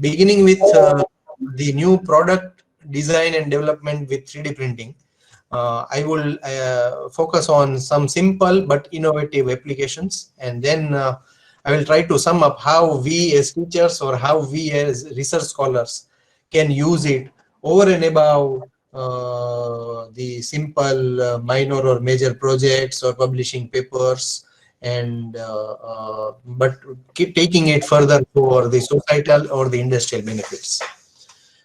beginning with the new product design and development with 3D printing, I will focus on some simple but innovative applications, and then I will try to sum up how we as teachers or how we as research scholars can use it over and above the simple minor or major projects or publishing papers, and but keep taking it further for the societal or the industrial benefits.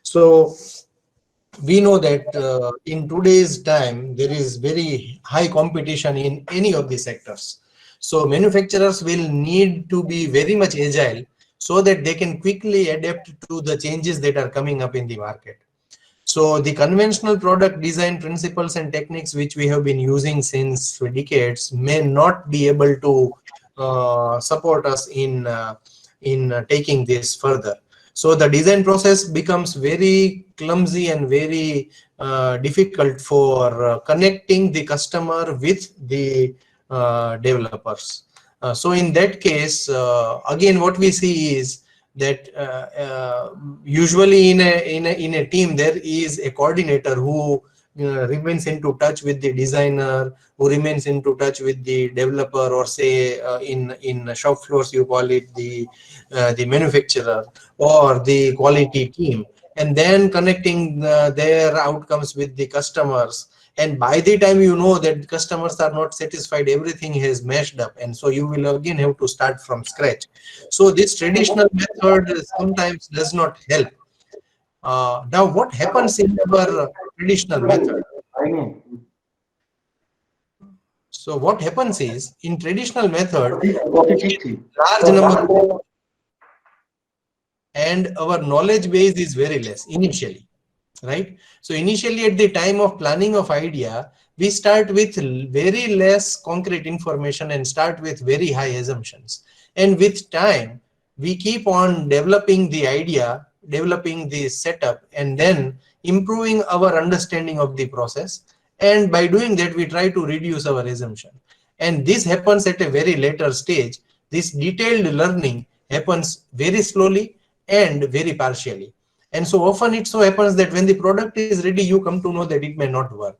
So we know that in today's time there is very high competition in any of the sectors. So manufacturers will need to be very much agile so that they can quickly adapt to the changes that are coming up in the market. So the conventional product design principles and techniques which we have been using since decades may not be able to support us in taking this further. So the design process becomes very clumsy and very difficult for connecting the customer with the developers. So in that case, again, what we see is that usually in a team there is a coordinator who remains into touch with the designer, who remains into touch with the developer, or say in shop floors you call it the manufacturer or the quality team, and then connecting their outcomes with the customers. And by the time you know that customers are not satisfied, everything has meshed up, and so you will again have to start from scratch. So this traditional method sometimes does not help. Now what happens in our traditional method? So what happens is, in traditional method, large number, and our knowledge base is very less initially, right? So initially at the time of planning of idea, we start with very less concrete information and start with very high assumptions. And with time, we keep on developing the idea, developing the setup, and then improving our understanding of the process. And by doing that, we try to reduce our assumption. And this happens at a very later stage. This detailed learning happens very slowly and very partially. And so often it so happens that when the product is ready, you come to know that it may not work.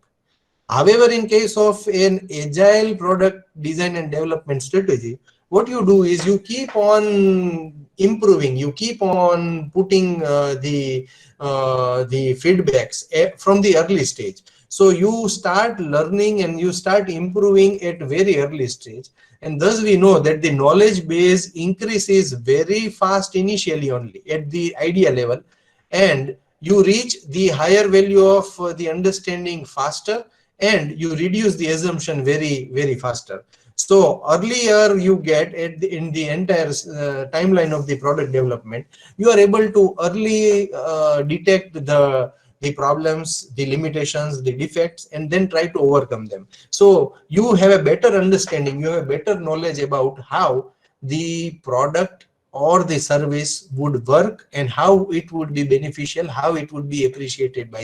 However, in case of an agile product design and development strategy, what you do is you keep on improving, you keep on putting the feedbacks from the early stage. So you start learning and you start improving at very early stage. And thus we know that the knowledge base increases very fast initially only at the idea level, and you reach the higher value of the understanding faster, and you reduce the assumption very, very faster. So earlier you get in the entire timeline of the product development, you are able to early detect the problems, the limitations, the defects, and then try to overcome them. So you have a better understanding, you have a better knowledge about how the product or the service would work and how it would be beneficial, how it would be appreciated by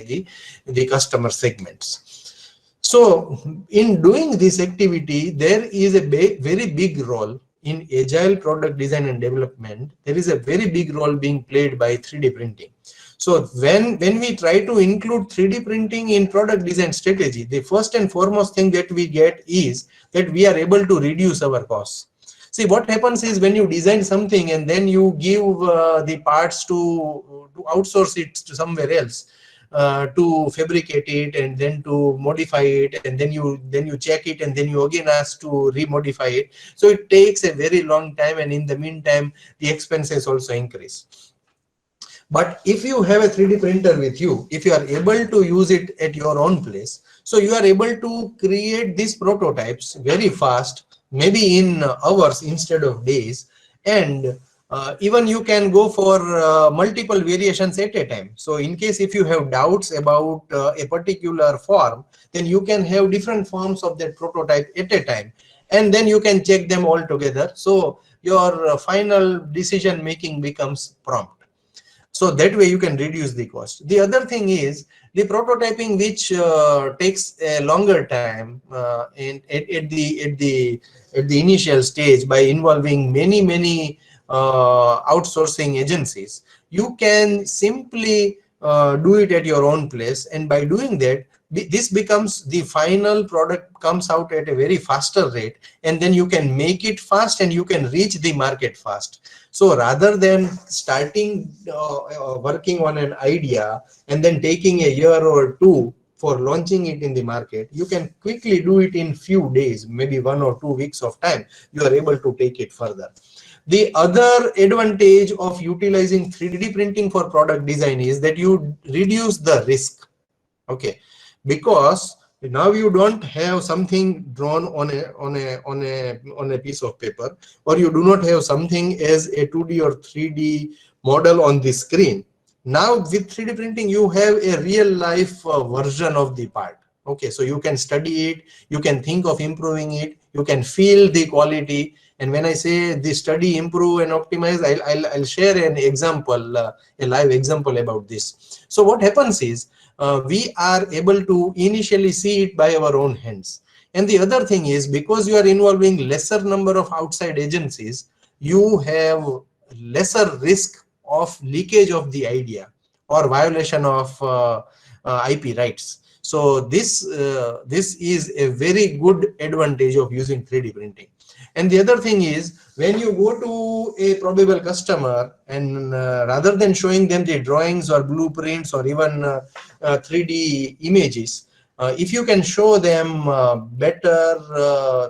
the customer segments. So in doing this activity, there is a very big role in agile product design and development. There is a very big role being played by 3D printing. So when we try to include 3D printing in product design strategy, the first and foremost thing that we get is that we are able to reduce our costs. See, what happens is when you design something and then you give the parts to outsource it to somewhere else, to fabricate it and then to modify it, and then you check it and then you again ask to remodify it. So it takes a very long time, and in the meantime the expenses also increase. But if you have a 3D printer with you, if you are able to use it at your own place, so you are able to create these prototypes very fast, maybe in hours instead of days, and even you can go for multiple variations at a time. So in case if you have doubts about a particular form, then you can have different forms of that prototype at a time, and then you can check them all together. So your final decision making becomes prompt. So that way you can reduce the cost. The other thing is the prototyping, which takes a longer time at the initial stage by involving many outsourcing agencies, you can simply do it at your own place, and by doing that, this becomes the final product comes out at a very faster rate, and then you can make it fast and you can reach the market fast. So rather than starting working on an idea and then taking a year or two for launching it in the market, you can quickly do it in few days, maybe 1 or 2 weeks of time. You are able to take it further. The other advantage of utilizing 3D printing for product design is that you reduce the risk. Okay, because now you don't have something drawn on a piece of paper, or you do not have something as a 2D or 3D model on the screen. Now with 3D printing, you have a real life version of the part. Okay, so you can study it, you can think of improving it, you can feel the quality. And when I say the study, improve, and optimize, I'll share an example, a live example about this. So what happens is, we are able to initially see it by our own hands. And the other thing is, because you are involving lesser number of outside agencies, you have lesser risk of leakage of the idea or violation of IP rights. So this is a very good advantage of using 3D printing. And the other thing is, when you go to a probable customer, and rather than showing them the drawings or blueprints or even 3D images, if you can show them better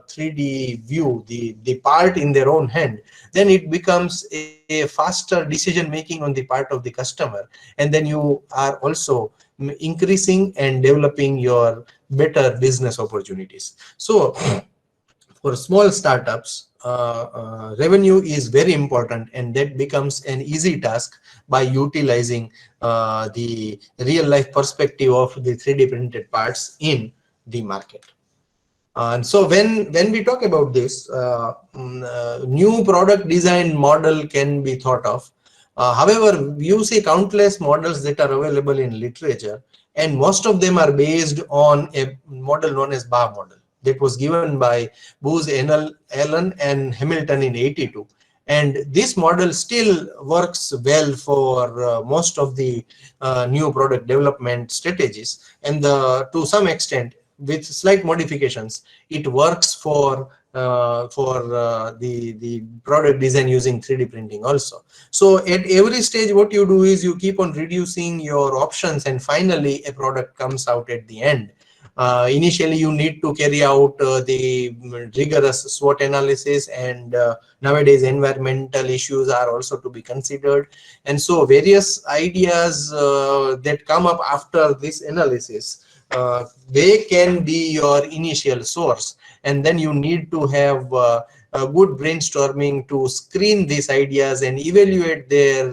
3D view, the part in their own hand, then it becomes a faster decision making on the part of the customer. And then you are also increasing and developing your better business opportunities. So for small startups, revenue is very important, and that becomes an easy task by utilizing the real life perspective of the 3D printed parts in the market. And so when we talk about this, new product design model can be thought of. However, you see countless models that are available in literature, and most of them are based on a model known as BA model that was given by Booz Allen and Hamilton in '82. And this model still works well for most of the new product development strategies, and to some extent, with slight modifications, it works for the product design using 3D printing also. So at every stage, what you do is you keep on reducing your options, and finally a product comes out at the end. Initially, you need to carry out the rigorous SWOT analysis, and nowadays environmental issues are also to be considered. And so various ideas that come up after this analysis, they can be your initial source, and then you need to have a good brainstorming to screen these ideas and evaluate their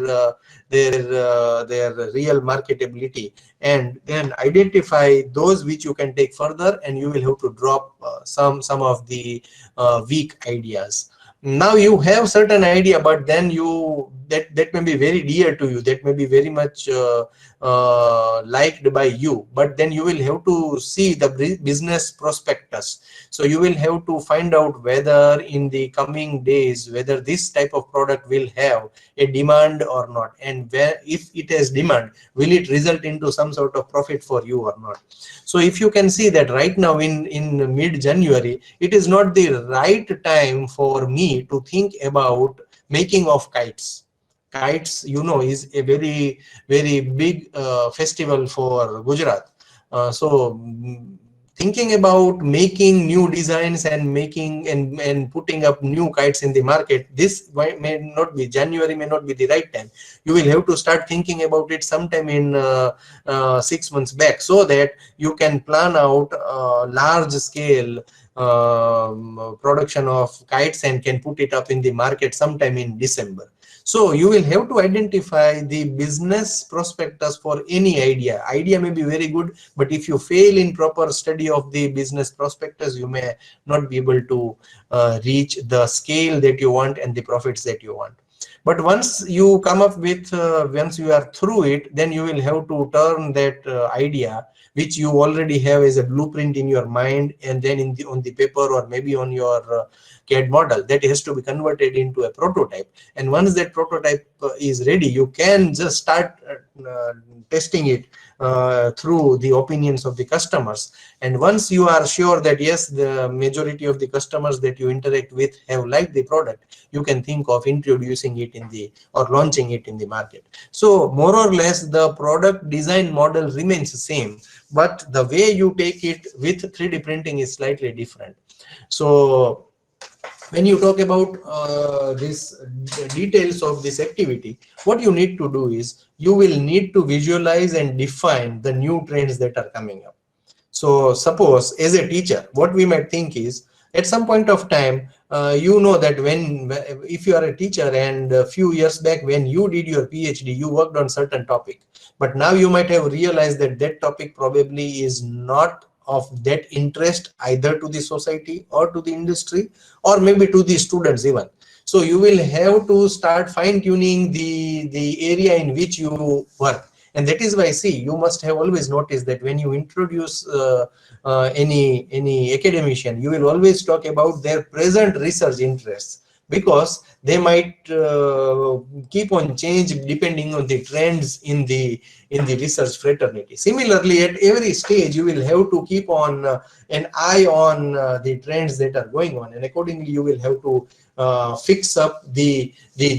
real marketability, and then identify those which you can take further, and you will have to drop some of the weak ideas. Now you have certain idea, but then that may be very dear to you, that may be very much liked by you, but then you will have to see the business prospectus. So you will have to find out whether in the coming days, whether this type of product will have a demand or not, and where, if it has demand, will it result into some sort of profit for you or not. So if you can see that right now in mid-January, it is not the right time for me to think about making of kites. Kites, you know, is a very big festival for Gujarat. So thinking about making new designs and making and putting up new kites in the market, this may not be, January may not be the right time. You will have to start thinking about it sometime in 6 months back, so that you can plan out large scale production of kites and can put it up in the market sometime in December. So you will have to identify the business prospectus for any idea. Idea may be very good, but if you fail in proper study of the business prospectus, you may not be able to reach the scale that you want and the profits that you want. But once you come up with, once you are through it, then you will have to turn that idea which you already have as a blueprint in your mind, and then in the on the paper or maybe on your CAD model, that has to be converted into a prototype. And once that prototype is ready, you can just start testing it through the opinions of the customers. And once you are sure that yes, the majority of the customers that you interact with have liked the product, you can think of introducing it in the or launching it in the market. So more or less the product design model remains the same, but the way you take it with 3D printing is slightly different. So when you talk about this details of this activity, what you need to do is you will need to visualize and define the new trends that are coming up. So suppose as a teacher, what we might think is at some point of time, you know that when if you are a teacher and a few years back when you did your PhD, you worked on certain topic, but now you might have realized that that topic probably is not of that interest either to the society or to the industry or maybe to the students even. So you will have to start fine tuning the area in which you work. And that is why, see, you must have always noticed that when you introduce any academician, you will always talk about their present research interests, because they might keep on change depending on the trends in the research fraternity. Similarly, at every stage you will have to keep on an eye on the trends that are going on, and accordingly you will have to fix up the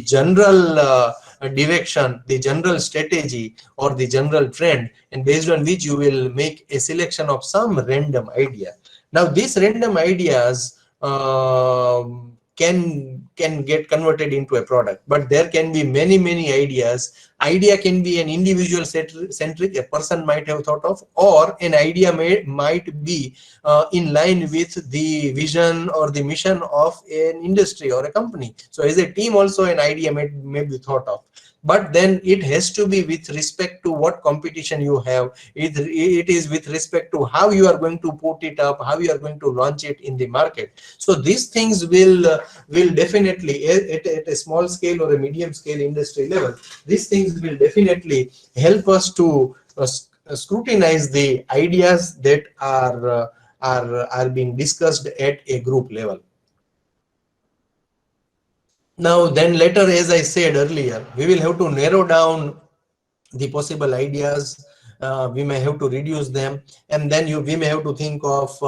general direction, the general strategy or the general trend, and based on which you will make a selection of some random idea. Now these random ideas can get converted into a product, but there can be many ideas. Idea can be an individual centric, a person might have thought of, or an idea might be in line with the vision or the mission of an industry or a company. So as a team also an idea may be thought of, but then it has to be with respect to what competition you have. It is with respect to how you are going to put it up, how you are going to launch it in the market. So these things will definitely at a small scale or a medium scale industry level, these things will definitely help us to scrutinize the ideas that are being discussed at a group level. Now then later, as I said earlier, we will have to narrow down the possible ideas. We may have to reduce them, and then we may have to think of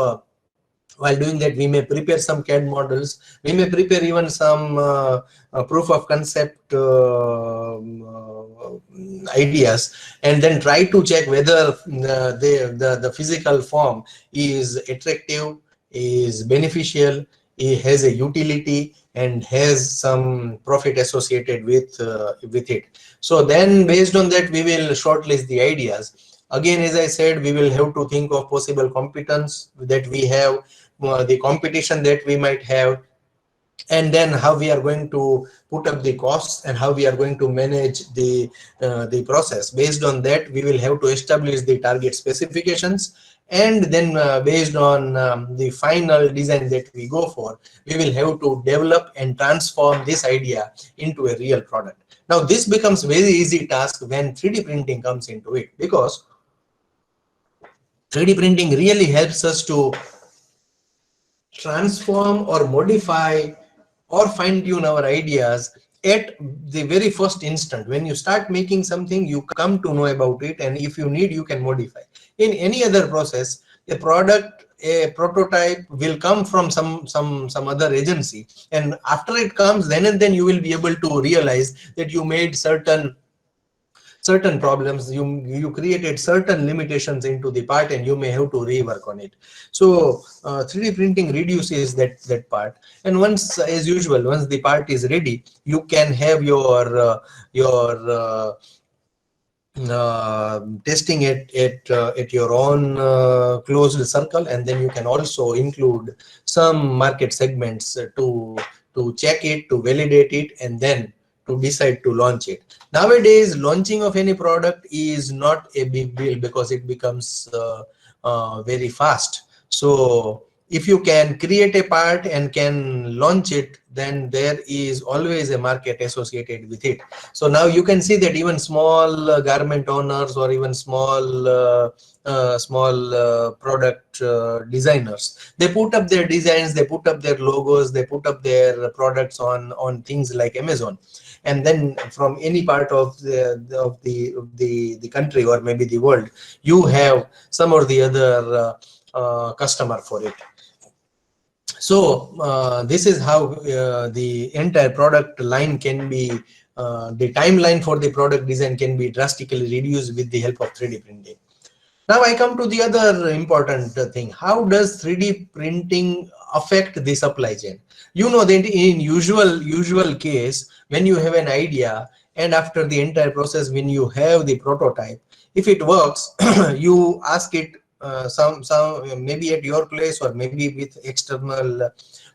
while doing that, we may prepare some CAD models, we may prepare even some proof of concept ideas, and then try to check whether the physical form is attractive, is beneficial, it has a utility, and has some profit associated with it. So then based on that, we will shortlist the ideas. Again, as I said, we will have to think of possible competence that we have, the competition that we might have, and then how we are going to put up the costs and how we are going to manage the process. Based on that, we will have to establish the target specifications, and then based on the final design that we go for, we will have to develop and transform this idea into a real product. Now this becomes very easy task when 3D printing comes into it, because 3D printing really helps us to transform or modify or fine tune our ideas at the very first instant. When you start making something, you come to know about it, and if you need, you can modify. In any other process, a product, a prototype will come from some other agency, and after it comes, then and then you will be able to realize that you made certain problems, you created certain limitations into the part, and you may have to rework on it. So 3D printing reduces that part, and once, as usual, once the part is ready, you can have your testing it at your own closed circle, and then you can also include some market segments to check it, to validate it, and then to decide to launch it. Nowadays, launching of any product is not a big deal because it becomes very fast. So if you can create a part and can launch it, then there is always a market associated with it. So now you can see that even small garment owners, or even small product designers, they put up their designs, they put up their logos, they put up their products on things like Amazon. And then from any part of the country, or maybe the world, you have some or the other customer for it. So this is how the entire product line can be, the timeline for the product design can be drastically reduced with the help of 3D printing. Now I come to the other important thing. How does 3D printing affect the supply chain? You know that in usual case, when you have an idea, and after the entire process, when you have the prototype, if it works, you ask it some maybe at your place, or maybe with external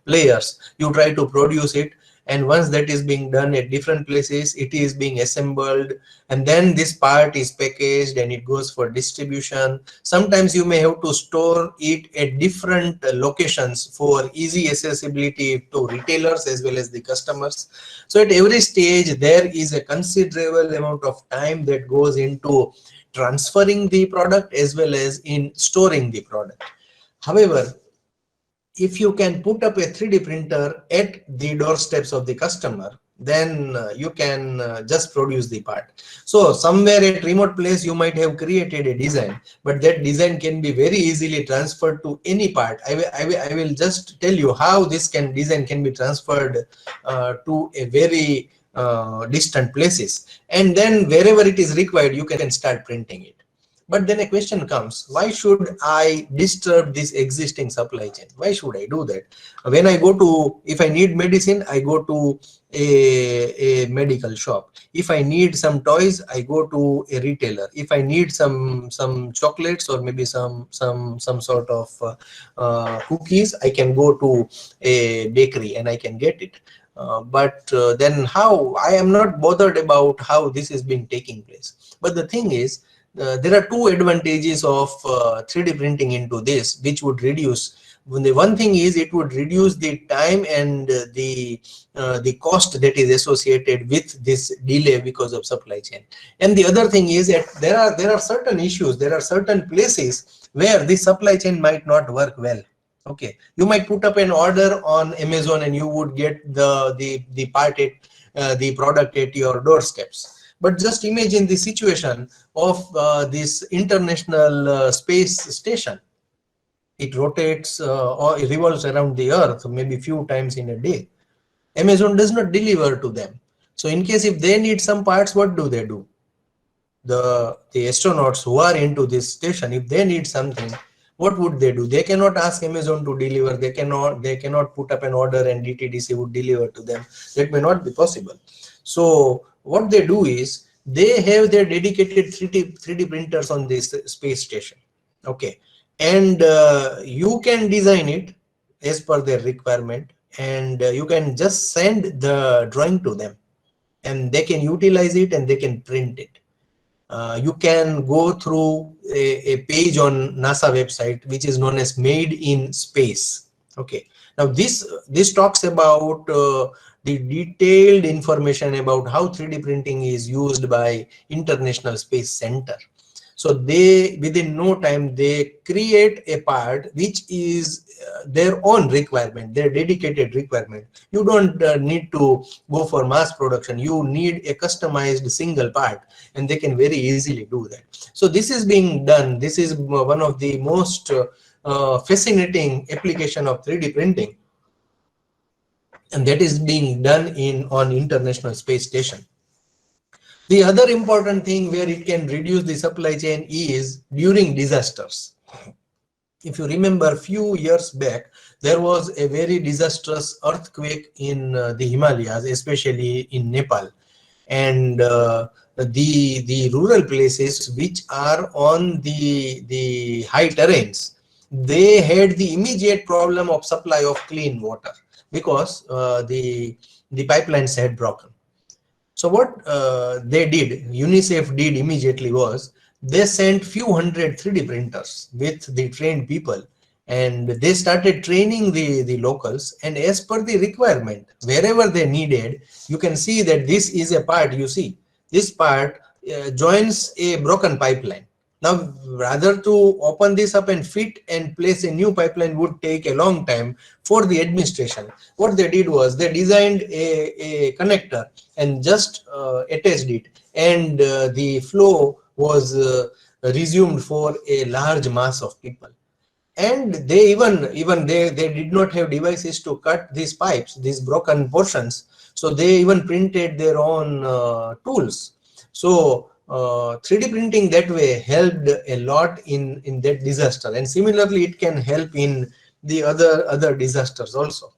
players, you try to produce it. And once that is being done at different places, it is being assembled, and then this part is packaged and it goes for distribution. Sometimes you may have to store it at different locations for easy accessibility to retailers as well as the customers. So at every stage, there is a considerable amount of time that goes into transferring the product as well as in storing the product. However, if you can put up a 3D printer at the doorsteps of the customer, then you can just produce the part. So somewhere at remote place, you might have created a design, but that design can be very easily transferred to any part. I will just tell you how this design can be transferred to a very distant places, and then wherever it is required, you can start printing it. But then a question comes, why should I disturb this existing supply chain? Why should I do that? When I go to, if I need medicine, I go to a medical shop. If I need some toys, I go to a retailer. If I need some chocolates, or maybe some sort of cookies, I can go to a bakery and I can get it. But then how? I am not bothered about how this is being taking place. But the thing is, there are two advantages of 3D printing into this, which would reduce. The one thing is, it would reduce the time and the cost that is associated with this delay because of supply chain. And the other thing is that there are certain issues, there are certain places where the supply chain might not work well. Okay, you might put up an order on Amazon and you would get the part at the product at your doorsteps. But just imagine the situation of this international space station. It rotates or it revolves around the earth maybe few times in a day. Amazon does not deliver to them. So in case if they need some parts, what do? The astronauts who are into this station, if they need something, what would they do? They cannot ask Amazon to deliver. They cannot put up an order and DTDC would deliver to them. That may not be possible. So what they do is, they have their dedicated 3D printers on this space station. Okay, and you can design it as per their requirement, and you can just send the drawing to them, and they can utilize it and they can print it. You can go through a page on NASA website which is known as Made in Space. Okay, now this talks about the detailed information about how 3D printing is used by International Space Center. So they, within no time, they create a part which is their own requirement, their dedicated requirement. You don't need to go for mass production. You need a customized single part, and they can very easily do that. So this is being done. This is one of the most fascinating application of 3D printing, and that is being done on International Space Station. The other important thing where it can reduce the supply chain is during disasters. If you remember, a few years back, there was a very disastrous earthquake in the Himalayas, especially in Nepal. And the rural places which are on the high terrains, they had the immediate problem of supply of clean water, because the pipelines had broken. So what they did, UNICEF did immediately was, they sent few hundred 3D printers with the trained people, and they started training the locals, and as per the requirement, wherever they needed, you can see that this is a part, you see this part joins a broken pipeline. Now rather to open this up and fit and place a new pipeline would take a long time for the administration. What they did was they designed a connector and just attached it, and the flow was resumed for a large mass of people. And they they did not have devices to cut these pipes, these broken portions, so they even printed their own tools. So 3D printing that way helped a lot in that disaster, and similarly it can help in the other disasters also.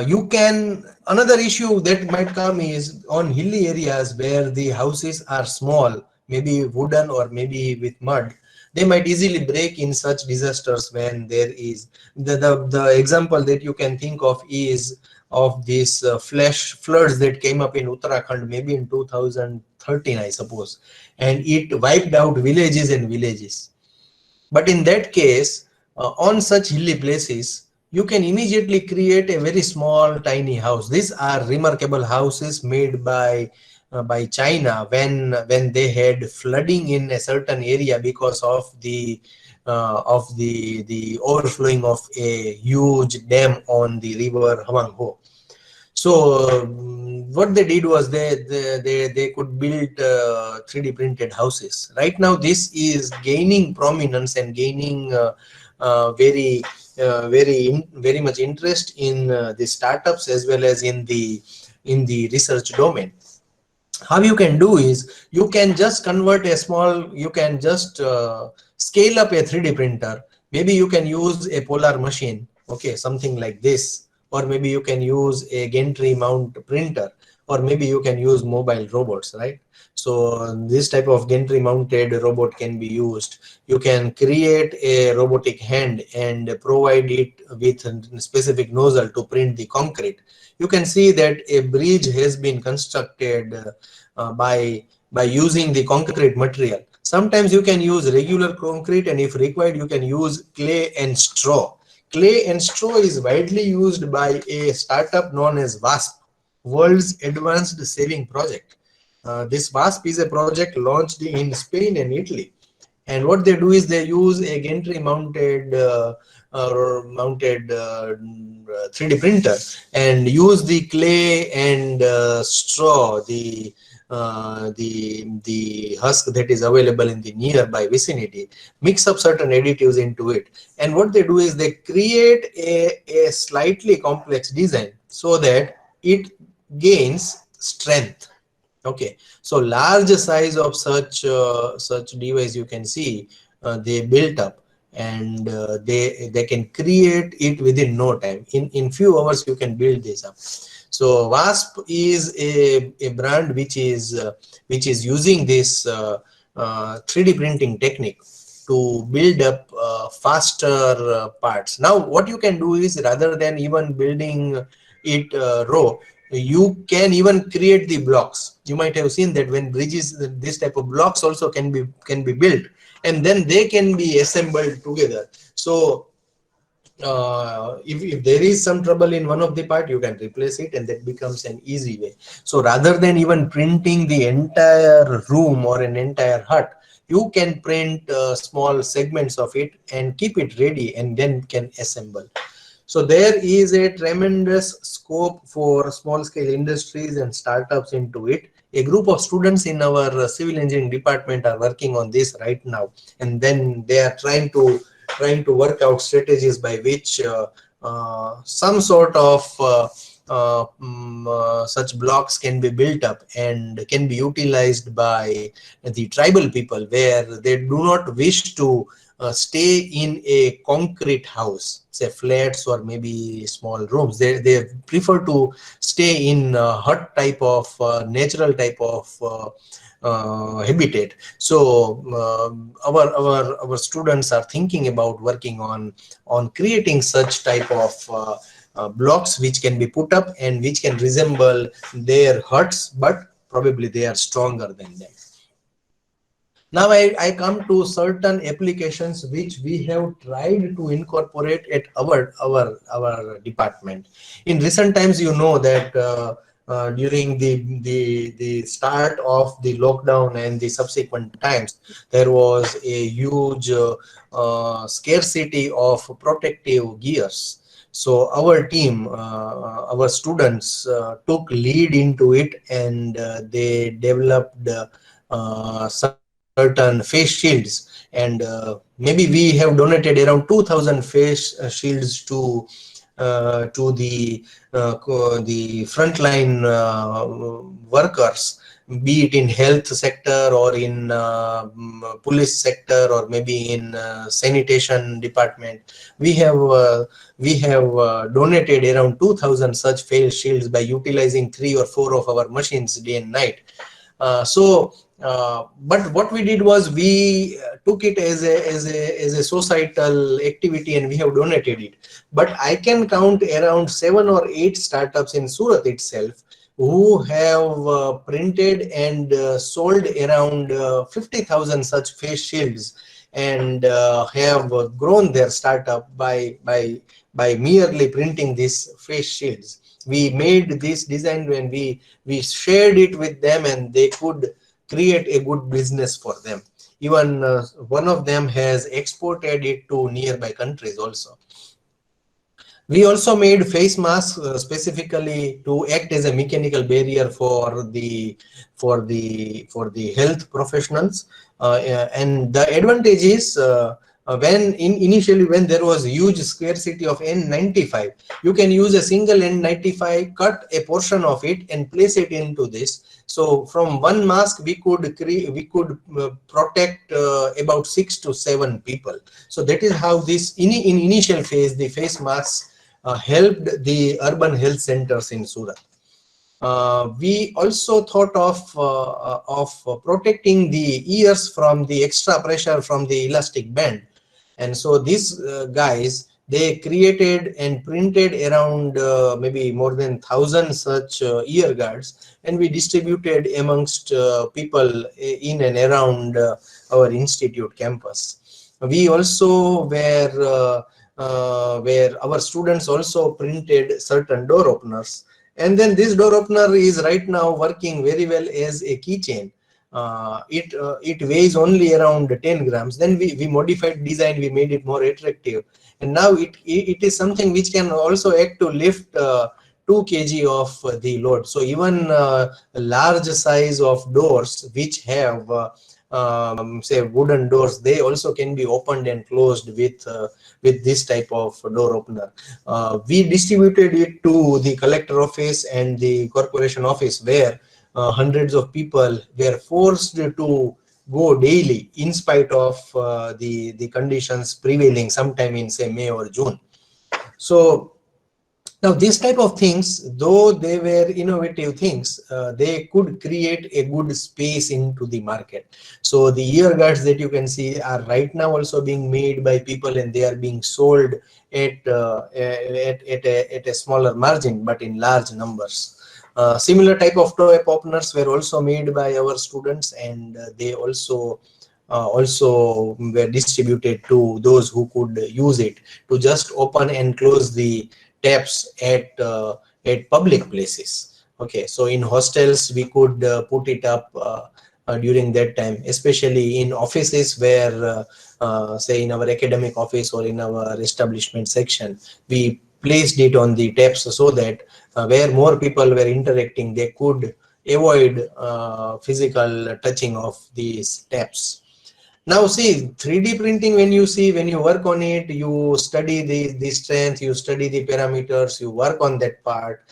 You can, another issue that might come is on hilly areas where the houses are small, maybe wooden or maybe with mud. They might easily break in such disasters when there is the example that you can think of is of these flash floods that came up in Uttarakhand maybe in 2013, I suppose, and it wiped out villages and villages. But in that case, on such hilly places, you can immediately create a very small, tiny house. These are remarkable houses made by China when they had flooding in a certain area because of the overflowing of a huge dam on the river Hwang Ho. So what they did was they could build 3D printed houses. Right now, this is gaining prominence and gaining very much interest in the startups as well as in the research domain. How you can do is you can just convert a small, you can just scale up a 3D printer. Maybe you can use a polar machine, okay, something like this, or maybe you can use a gantry mount printer, or maybe you can use mobile robots, right? So this type of gantry mounted robot can be used. You can create a robotic hand and provide it with a specific nozzle to print the concrete. You can see that a bridge has been constructed by using the concrete material. Sometimes you can use regular concrete, and if required you can use clay and straw. Clay and straw is widely used by a startup known as WASP, World's Advanced Saving Project. This WASP is a project launched in Spain and Italy, and what they do is they use a gantry mounted 3D printer and use the clay and straw, the husk that is available in the nearby vicinity, mix up certain additives into it, and what they do is they create a slightly complex design so that it gains strength. Okay, so large size of such device, you can see they built up, and they can create it within no time. In few hours you can build this up. So WASP is a brand which is using this 3D printing technique to build up faster parts. Now what you can do is, rather than even building it raw, you can even create the blocks. You might have seen that when bridges, this type of blocks also can be built, and then they can be assembled together. So if there is some trouble in one of the part, you can replace it, and that becomes an easy way. So rather than even printing the entire room or an entire hut, you can print small segments of it and keep it ready, and then can assemble. So there is a tremendous scope for small scale industries and startups into it. A group of students in our civil engineering department are working on this right now, and then they are trying to work out strategies by which some sort of such blocks can be built up and can be utilized by the tribal people, where they do not wish to stay in a concrete house, say flats or maybe small rooms. They prefer to stay in hut type of natural type of habitat. So our students are thinking about working on creating such type of blocks which can be put up and which can resemble their huts, but probably they are stronger than them. Now I come to certain applications which we have tried to incorporate at our department. In recent times, you know that during the start of the lockdown and the subsequent times, there was a huge scarcity of protective gears. So our team, our students took lead into it, and they developed certain face shields, and maybe we have donated around 2000 face shields to the frontline workers, be it in health sector or in police sector or maybe in sanitation department. We have donated around 2000 such face shields by utilizing 3 or 4 of our machines day and night. But what we did was we took it as a societal activity, and we have donated it. But I can count around 7 or 8 startups in Surat itself who have printed and sold around 50,000 such face shields, and have grown their startup by merely printing these face shields. We made this design when we shared it with them, and they could create a good business for them. Even one of them has exported it to nearby countries also. We also made face masks specifically to act as a mechanical barrier for the health professionals. And the advantage is, initially when there was huge scarcity of N95, you can use a single N95, cut a portion of it and place it into this. So from one mask we could protect about 6 to 7 people. So that is how this in initial phase the face masks helped the urban health centers in Surat. We also thought of protecting the ears from the extra pressure from the elastic band, and so these guys, they created and printed around maybe more than 1,000 such ear guards, and we distributed amongst people in and around our institute campus. We also where our students also printed certain door openers, and then this door opener is right now working very well as a keychain. It weighs only around 10 grams. Then we modified design, we made it more attractive, and now it is something which can also act to lift 2 kg of the load. So even large size of doors which have say wooden doors, they also can be opened and closed with this type of door opener. We distributed it to the collector office and the corporation office, where hundreds of people were forced to go daily in spite of the conditions prevailing sometime in say May or June. So now these type of things, though they were innovative things, they could create a good space into the market. So the ear guards that you can see are right now also being made by people, and they are being sold at a smaller margin but in large numbers. Similar type of toy openers were also made by our students, and they also were distributed to those who could use it to just open and close the taps at public places. Okay, so in hostels we could put it up during that time, especially in offices where say in our academic office or in our establishment section, we placed it on the taps so that where more people were interacting, they could avoid physical touching of these taps. Now see, 3D printing, when you work on it, you study the strength, you study the parameters, you work on that part.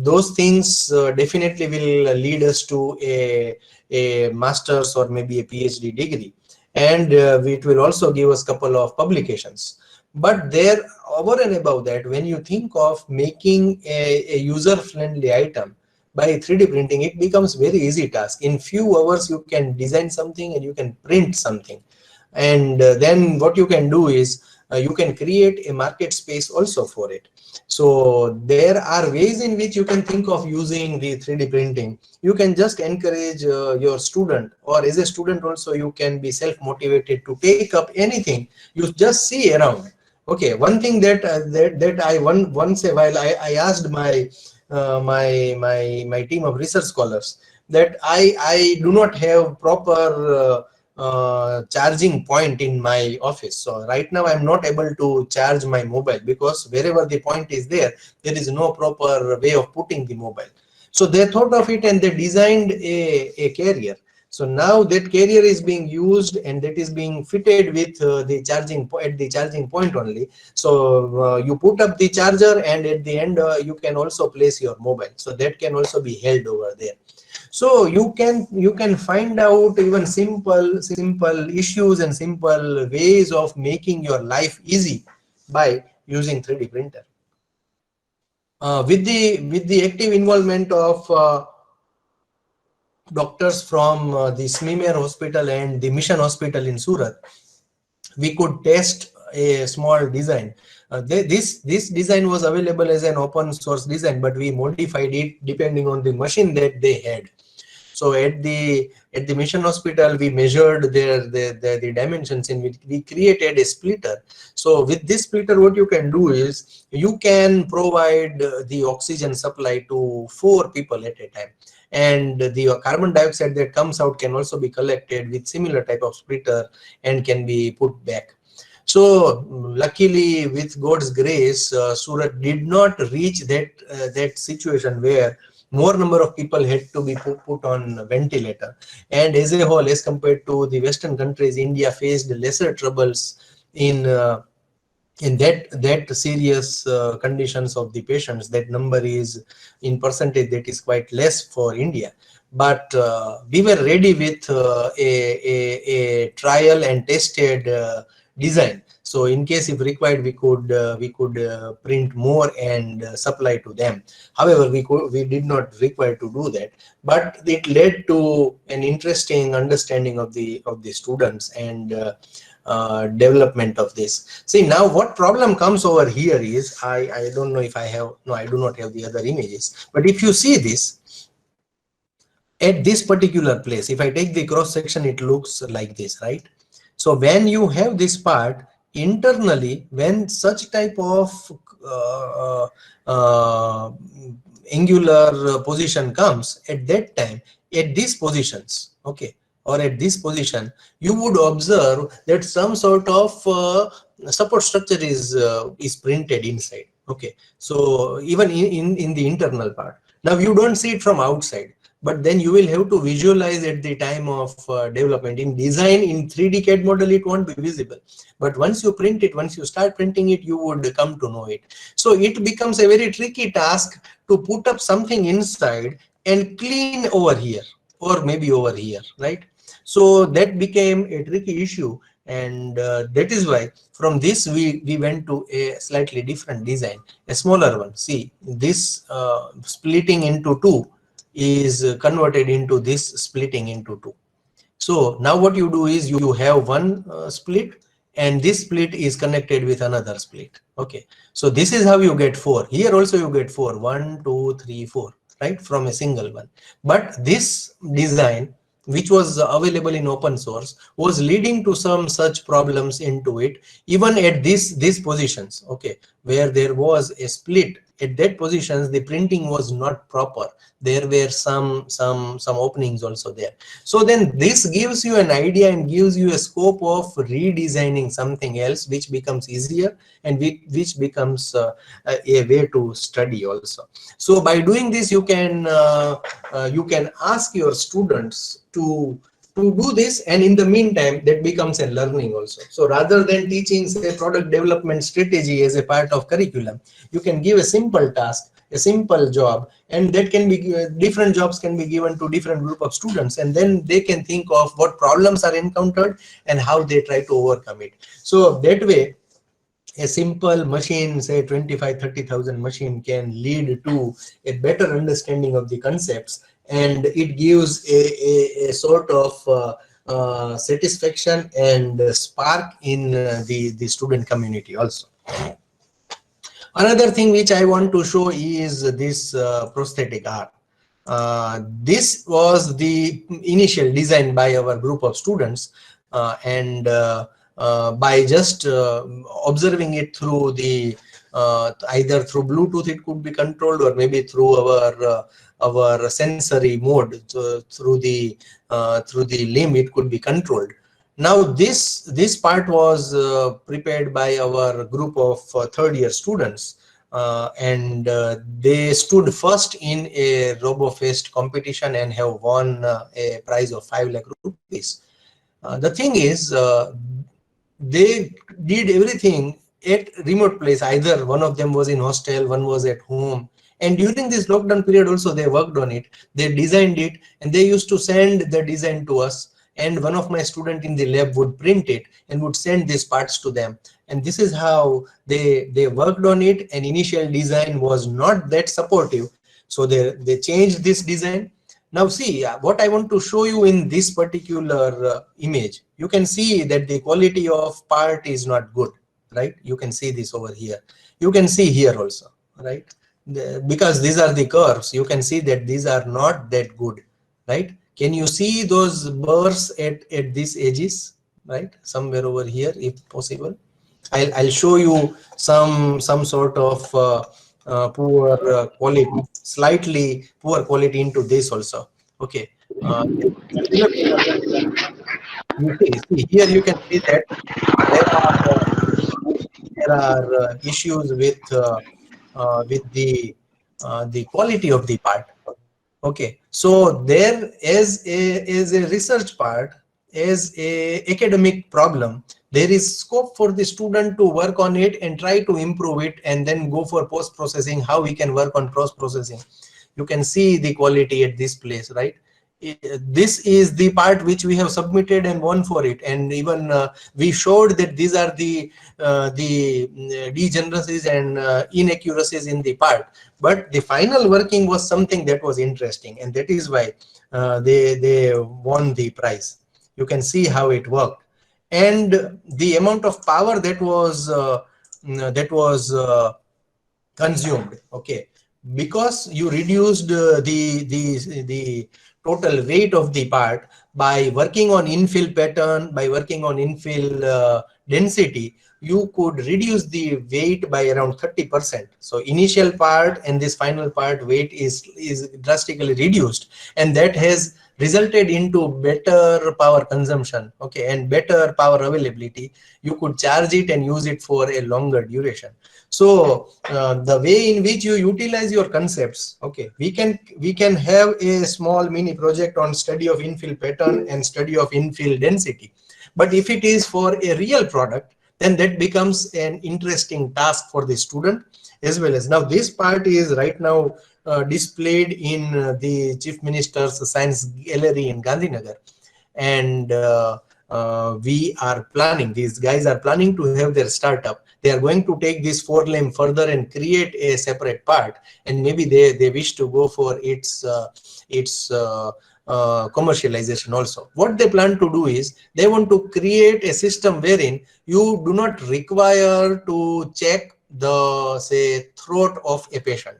Those things definitely will lead us to a master's or maybe a PhD degree, and it will also give us couple of publications. But there, over and above that, when you think of making a user-friendly item by 3D printing, it becomes very easy task. In few hours you can design something and you can print something, and then what you can do is you can create a market space also for it. So there are ways in which you can think of using the 3D printing. You can just encourage your student, or as a student also you can be self-motivated to take up anything you just see around. Okay, one thing that that I once a while I asked my team of research scholars that I do not have proper charging point in my office. So right now I'm not able to charge my mobile because wherever the point is there, there is no proper way of putting the mobile. So they thought of it and they designed a carrier. So now that carrier is being used and that is being fitted with the charging at the charging point only. So you put up the charger and at the end you can also place your mobile. So that can also be held over there. So you can find out even simple issues and simple ways of making your life easy by using 3D printer. With the active involvement of doctors from the Smemer Hospital and the Mission Hospital in Surat, we could test a small design. This design was available as an open source design, but we modified it depending on the machine that they had. So at the Mission Hospital, we measured the dimensions in which we created a splitter. So with this splitter, what you can do is you can provide the oxygen supply to 4 people at a time, and the carbon dioxide that comes out can also be collected with similar type of splitter and can be put back. So luckily, with God's grace, Surat did not reach that situation where more number of people had to be put on a ventilator. And as a whole, as compared to the Western countries, India faced lesser troubles in that serious conditions of the patients. That number is in percentage that is quite less for India. But we were ready with a trial and tested design. So in case if required, we could print more and supply to them. However, we did not require to do that, but it led to an interesting understanding of the students and development of this. See, now what problem comes over here is, I don't know if I have, no, I do not have the other images, but if you see this at this particular place, if I take the cross section, it looks like this, right? So when you have this part internally, when such type of angular position comes, at that time, at these positions, okay, or at this position, you would observe that some sort of support structure is printed inside. Okay, so even in the internal part. Now you don't see it from outside, but then you will have to visualize at the time of development. In design, in 3D CAD model, it won't be visible, but once you print it, once you start printing it, you would come to know it. So it becomes a very tricky task to put up something inside and clean over here or maybe over here, right? So that became a tricky issue, and that is why from this we went to a slightly different design, a smaller one. See, this splitting into two is converted into this splitting into two. So now what you do is you have one split, and this split is connected with another split. Okay, so this is how you get 4. Here also you get 4, 1 2 3 4, right, from a single one. But this design, which was available in open source, was leading to some such problems into it, even at these positions, okay, where there was a split. At that positions, the printing was not proper. There were some openings also there. So then this gives you an idea and gives you a scope of redesigning something else, which becomes easier and which becomes a way to study also. So by doing this, you can ask your students to do this, and in the meantime that becomes a learning also. So rather than teaching, say, product development strategy as a part of curriculum, you can give a simple task, a simple job, and that can be different jobs can be given to different group of students, and then they can think of what problems are encountered and how they try to overcome it. So that way a simple machine, say 25-30,000 machine, can lead to a better understanding of the concepts, and it gives a sort of satisfaction and spark in the student community also. Another thing which I want to show is this prosthetic arm. This was the initial design by our group of students, and by just observing it through the either through Bluetooth it could be controlled, or maybe through our sensory mode, so through the limb it could be controlled. Now this part was prepared by our group of third year students, and they stood first in a RoboFest competition and have won a prize of 5 lakh rupees. The thing is, they did everything at remote place. Either one of them was in hostel, one was at home, and during this lockdown period also they worked on it. They designed it, and they used to send the design to us, and one of my student in the lab would print it and would send these parts to them. And this is how they worked on it. And initial design was not that supportive, so they changed this design. Now see, what I want to show you in this particular image, you can see that the quality of part is not good, right? You can see this over here. You can see here also, right? Because these are the curves, you can see that these are not that good, right? Can you see those burrs at these edges, right? Somewhere over here, if possible. I'll show you some sort of poor quality, slightly poor quality into this also. Okay. You see here, you can see that there are issues with the quality of the part. Okay, so there is a research part, as a academic problem. There is scope for the student to work on it and try to improve it, and then go for post processing, how we can work on post processing. You can see the quality at this place, right? This is the part which we have submitted and won for it, and even we showed that these are the degeneracies and inaccuracies in the part, but the final working was something that was interesting, and that is why they won the prize. You can see how it worked, and the amount of power that was consumed. Okay, because you reduced the total weight of the part by working on infill pattern, by working on infill density, you could reduce the weight by around 30%. So initial part and this final part weight is drastically reduced, and that has resulted into better power consumption, okay, and better power availability. You could charge it and use it for a longer duration. So the way in which you utilize your concepts, okay, we can have a small mini project on study of infill pattern and study of infill density, but if it is for a real product, then that becomes an interesting task for the student as well. As now this part is right now displayed in the Chief Minister's Science Gallery in Gandhinagar, and we are planning, these guys are planning to have their startup. They are going to take this forelimb further and create a separate part, and maybe they wish to go for its commercialization also. What they plan to do is they want to create a system wherein you do not require to check the, say, throat of a patient.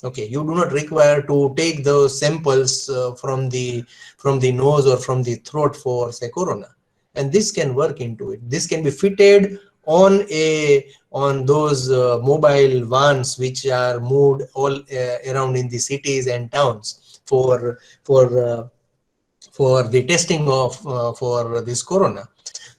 Okay, you do not require to take the samples from the nose or from the throat for, say, corona, and this can work into it. This can be fitted on those mobile vans which are moved all around in the cities and towns for the testing of for this corona.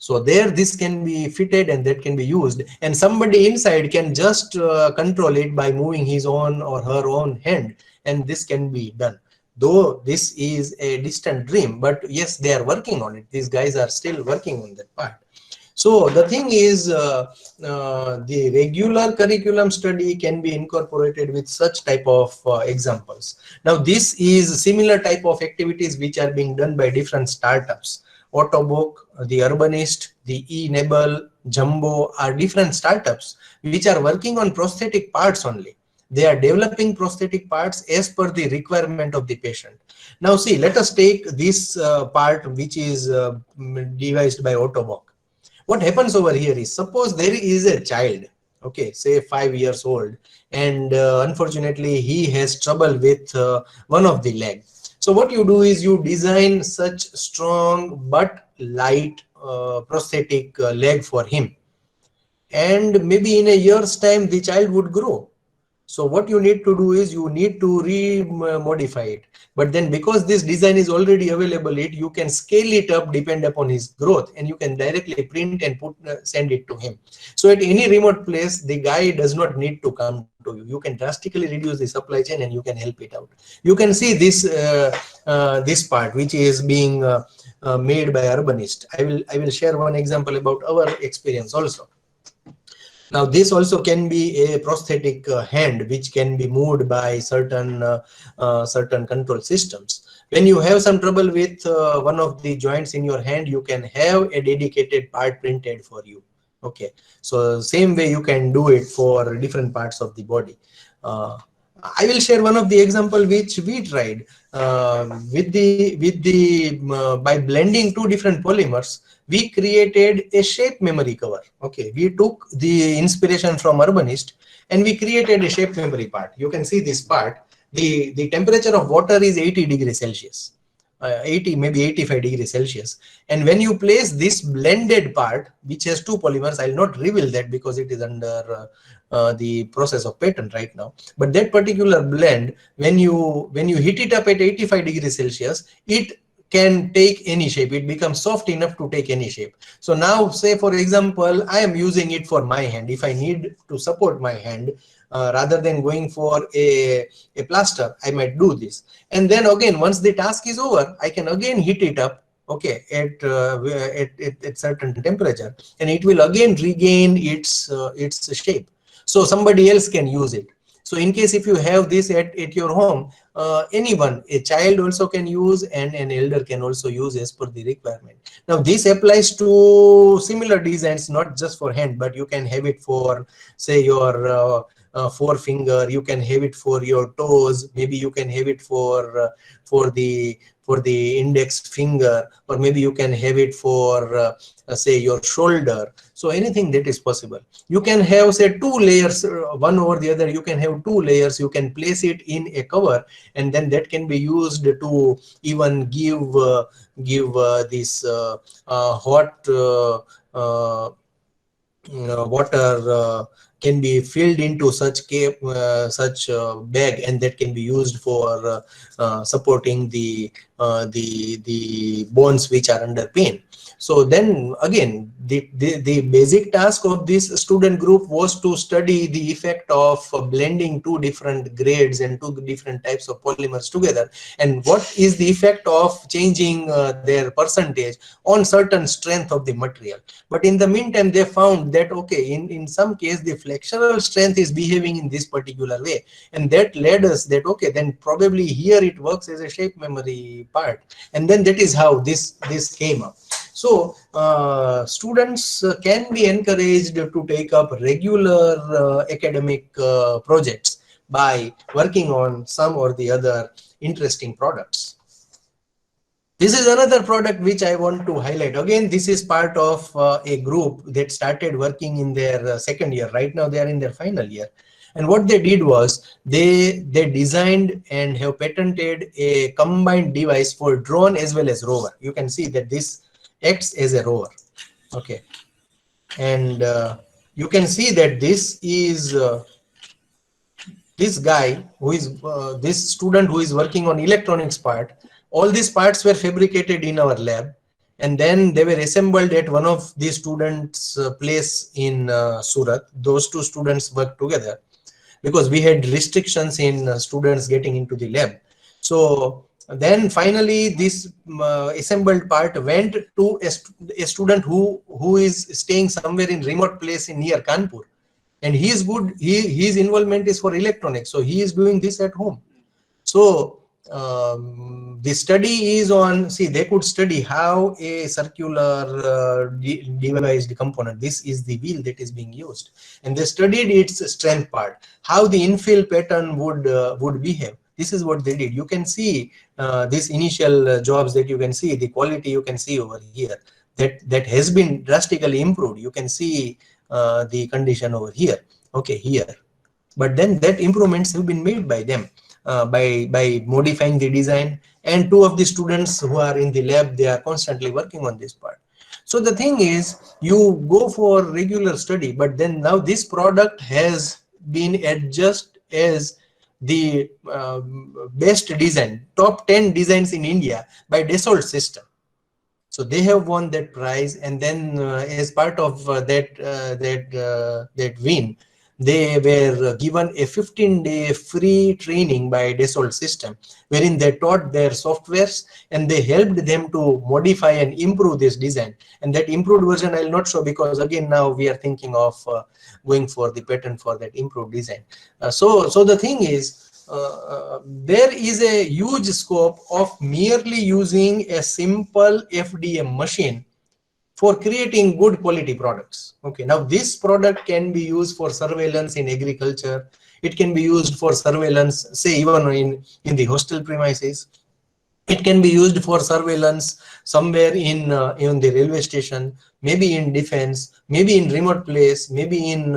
So there this can be fitted and that can be used, and somebody inside can just control it by moving his own or her own hand, and this can be done. Though this is a distant dream, but yes, they are working on it. These guys are still working on that part. So the thing is, the regular curriculum study can be incorporated with such type of examples. Now this is similar type of activities which are being done by different startups. Autobook, the Urbanist, the eNable, Jumbo are different startups which are working on prosthetic parts only. They are developing prosthetic parts as per the requirement of the patient. Now see, let us take this part which is devised by Ottobock. What happens over here is, suppose there is a child, okay, say 5 years old, and unfortunately he has trouble with one of the leg. So what you do is you design such strong but light prosthetic leg for him, and maybe in a year's time the child would grow. So what you need to do is you need to modify it. But then because this design is already available, you can scale it up depend upon his growth, and you can directly print and send it to him. So at any remote place, the guy does not need to come to you. You can drastically reduce the supply chain and you can help it out. You can see this part which is being made by Urbanist. I will share one example about our experience also. Now this also can be a prosthetic hand which can be moved by certain control systems. When you have some trouble with one of the joints in your hand, you can have a dedicated part printed for you. Okay, so same way you can do it for different parts of the body. I will share one of the example which we tried by blending two different polymers. We created a shape memory cover. Okay, we took the inspiration from Urbanist and we created a shape memory part. You can see this part. The temperature of water is 80 degrees Celsius. 80, maybe 85 degrees Celsius. And when you place this blended part, which has two polymers, I'll not reveal that because it is under the process of patent right now. But that particular blend, when you heat it up at 85 degrees Celsius, it can take any shape. It becomes soft enough to take any shape. So now, say for example, I am using it for my hand. If I need to support my hand, rather than going for a plaster, I might do this. And then again, once the task is over, I can again heat it up, okay, at certain temperature, and it will again regain its shape. So somebody else can use it. So in case if you have this at your home, anyone, a child also can use, and an elder can also use as per the requirement. Now this applies to similar designs, not just for hand, but you can have it for, say, your forefinger. You can have it for your toes. Maybe you can have it for the index finger, or maybe you can have it for say your shoulder. So anything that is possible. You can have, say, two layers, one over the other. You can have two layers. You can place it in a cover, and then that can be used to even give this hot water can be filled into such bag, and that can be used for supporting the bones which are under pain. So then again, the basic task of this student group was to study the effect of blending two different grades and two different types of polymers together, and what is the effect of changing their percentage on certain strength of the material. But in the meantime, they found that, okay, in some case the flexural strength is behaving in this particular way, and that led us that, okay, then probably here it works as a shape memory part, and then that is how this came up. So students can be encouraged to take up regular academic projects by working on some or the other interesting products. This is another product which I want to highlight. Again, this is part of a group that started working in their second year. Right now they are in their final year. And what they did was they designed and have patented a combined device for drone as well as rover. You can see that this acts as a rover. Okay. And you can see that this is this guy who is this student who is working on electronics part. All these parts were fabricated in our lab, and then they were assembled at one of the students' place in Surat. Those two students worked together because we had restrictions in students getting into the lab. So then finally this assembled part went to a student who is staying somewhere in remote place in near Kanpur, and he is good. His involvement is for electronics, so he is doing this at home. So the study is on, see, they could study how a circular devised component, this is the wheel that is being used, and they studied its strength part, how the infill pattern would behave. This is what they did. You can see these initial jobs that you can see, the quality you can see over here, that has been drastically improved. You can see the condition over here, okay, here. But then that improvements have been made by them by modifying the design, and two of the students who are in the lab, they are constantly working on this part. So the thing is, you go for regular study, but then now this product has been adjusted as the best design, top 10 designs in India by Dassault System. So they have won that prize, and then as part of that win, they were given a 15-day free training by Dassault System, wherein they taught their softwares and they helped them to modify and improve this design. And that improved version I'll not show, because again now we are thinking of going for the patent for that improved design. So the thing is, there is a huge scope of merely using a simple FDM machine for creating good quality products. Okay, now this product can be used for surveillance in agriculture. It can be used for surveillance, say even in the hostel premises. It can be used for surveillance somewhere in the railway station, maybe in defense, maybe in remote place, maybe in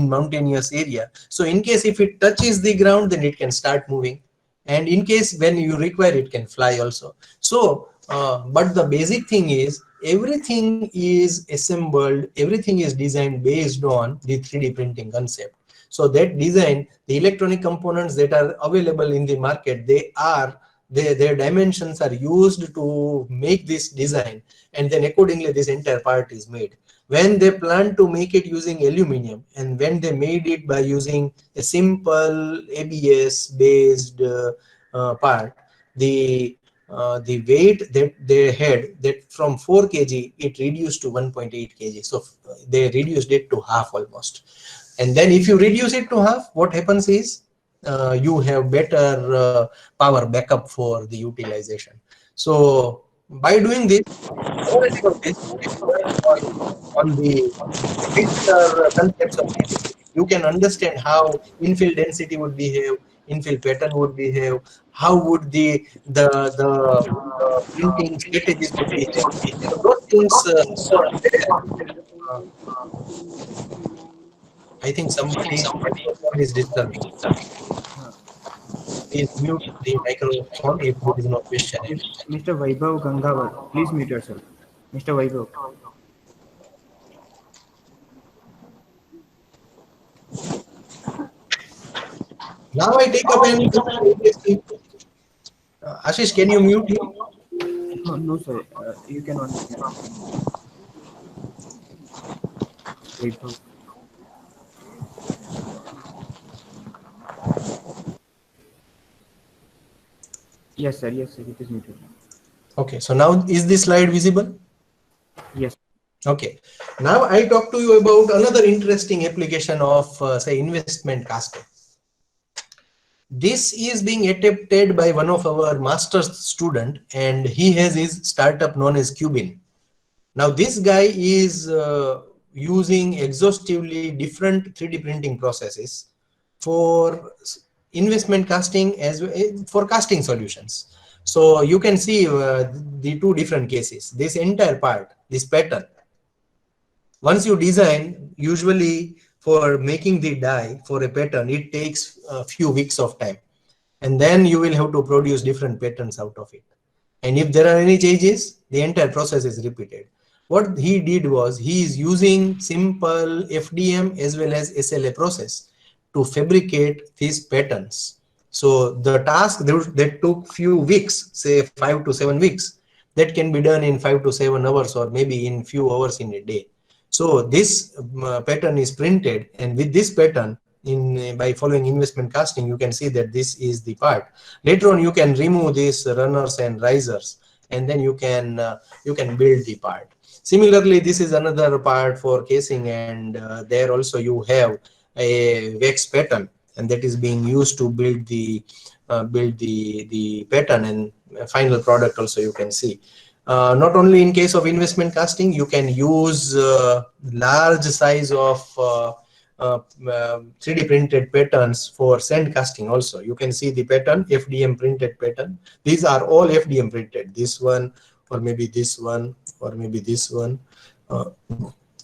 mountainous area. So in case if it touches the ground, then it can start moving, and in case when you require, it can fly also. So but the basic thing is, everything is assembled, everything is designed based on the 3D printing concept. So that design, the electronic components that are available in the market, their dimensions are used to make this design, and then accordingly this entire part is made. When they plan to make it using aluminum, and when they made it by using a simple ABS based part, the weight that they had, that from 4 kg it reduced to 1.8 kg. So they reduced it to half almost. And then if you reduce it to half, what happens is you have better power backup for the utilization. So by doing this, on the bigger concepts of PCB, you can understand how infill density would behave, infill pattern would behave, how would the printing strategies would behave. So those things are there. Uh, I think somebody's microphone is disturbing. Please mute the microphone if there is no question. Mr. Vaibhav Gangawar, please mute yourself. Mr. Vaibhav. Now I take up an Ashish, can you mute him? No, sir. You can only. Vaibhav. Yes, sir. Yes, sir. It is muted. Okay, so now is this slide visible? Yes. Okay, now I talk to you about another interesting application of say investment casting. This is being attempted by one of our master's student, and he has his startup known as Cubin. Now this guy is using exhaustively different 3D printing processes for investment casting as well, for casting solutions. So you can see the two different cases. This entire part, this pattern, once you design, usually for making the die for a pattern, it takes a few weeks of time, and then you will have to produce different patterns out of it. And if there are any changes, the entire process is repeated. What he did was, he is using simple FDM as well as SLA process to fabricate these patterns. So the task that took few weeks, say 5 to 7 weeks, that can be done in 5 to 7 hours, or maybe in few hours in a day. So this pattern is printed, and with this pattern, by following investment casting, you can see that this is the part. Later on, you can remove these runners and risers, and then you can build the part. Similarly, this is another part for casing, and there also you have a wax pattern and that is being used to build the pattern and final product also you can see. Not only in case of investment casting, you can use large size of 3D printed patterns for sand casting also. You can see the pattern, FDM printed pattern. These are all FDM printed. This one, or maybe this one, or maybe this one.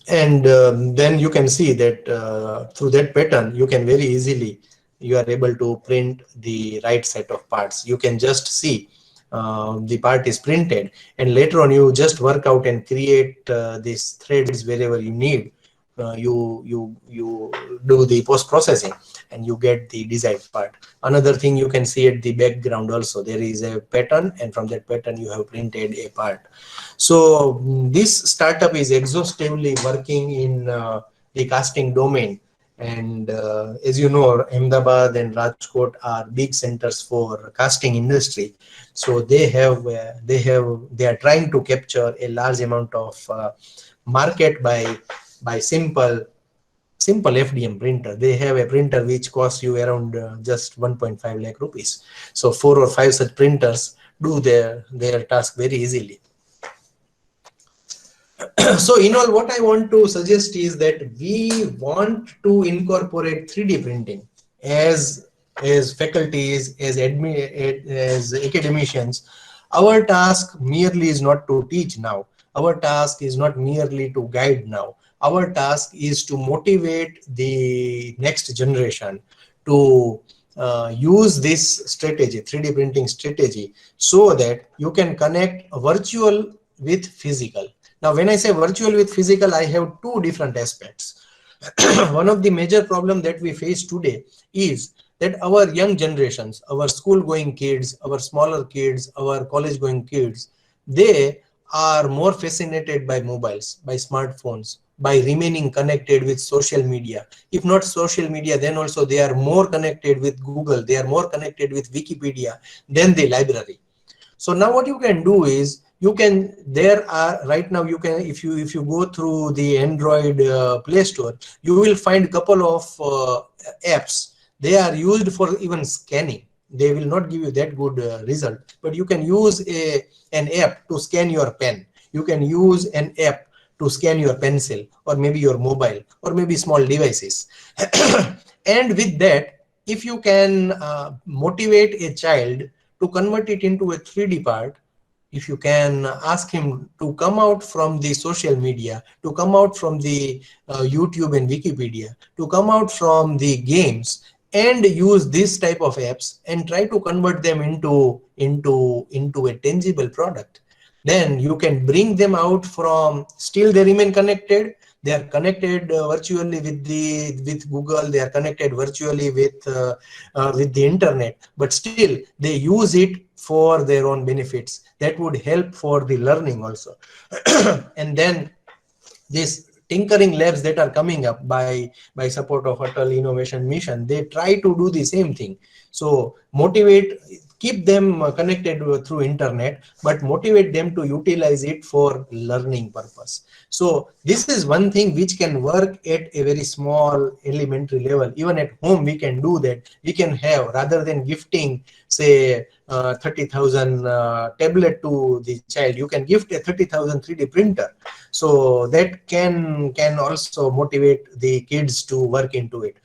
And then you can see that through that pattern, you can very easily, you are able to print the right set of parts. You can just see the part is printed, and later on you just work out and create these threads wherever you need. You do the post processing and you get the desired part. Another thing you can see at the background also, there is a pattern, and from that pattern you have printed a part. So this startup is exhaustively working in the casting domain. And as you know, Ahmedabad and Rajkot are big centers for casting industry. So they are trying to capture a large amount of market by simple FDM printer. They have a printer which costs you around just 1.5 lakh rupees. So 4 or 5 such printers do their task very easily. So in all, what I want to suggest is that we want to incorporate 3D printing as faculties, as academicians. Our task merely is not to teach now. Our task is not merely to guide now. Our task is to motivate the next generation to use this strategy, 3D printing strategy, so that you can connect virtual with physical. Now, when I say virtual with physical, I have two different aspects. One of the major problem that we face today is that our young generations, our school-going kids, our smaller kids, our college-going kids, they are more fascinated by mobiles, by smartphones, by remaining connected with social media. If not social media, then also they are more connected with Google, they are more connected with Wikipedia than the library. So now what you can do is, right now you can, if you go through the Android Play Store, you will find a couple of apps. They are used for even scanning. They will not give you that good result, but you can use an app to scan your pen. You can use an app to scan your pencil, or maybe your mobile, or maybe small devices. And with that, if you can motivate a child to convert it into a 3D part, if you can ask him to come out from the social media, to come out from the YouTube and Wikipedia, to come out from the games, and use this type of apps and try to convert them into a tangible product, then you can bring them out from, still they remain connected. They are connected virtually with Google. They are connected virtually with the internet, but still they use it for their own benefits. That would help for the learning also. And then this tinkering labs that are coming up by support of Atal Innovation Mission, they try to do the same thing. So keep them connected through internet, but motivate them to utilize it for learning purpose. So this is one thing which can work at a very small elementary level. Even at home we can do that. We can have, rather than gifting say 30,000 tablet to the child, you can gift a 30,000 3D printer. So that can also motivate the kids to work into it.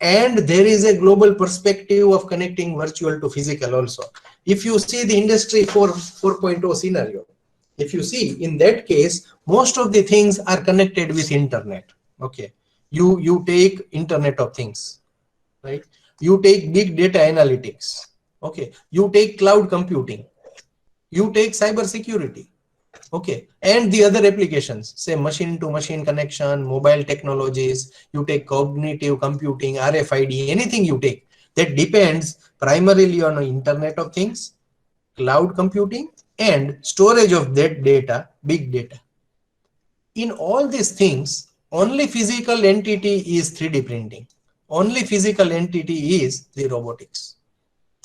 And there is a global perspective of connecting virtual to physical also. If you see the industry 4.0 scenario, if you see, in that case, most of the things are connected with internet. Okay, you take Internet of Things, right? You take big data analytics. Okay, you take cloud computing, you take cyber security. Okay, and the other applications, say machine to machine connection, mobile technologies, you take cognitive computing, RFID, anything you take, that depends primarily on Internet of Things, cloud computing, and storage of that data, big data. In all these things, only physical entity is 3D printing. Only physical entity is the robotics.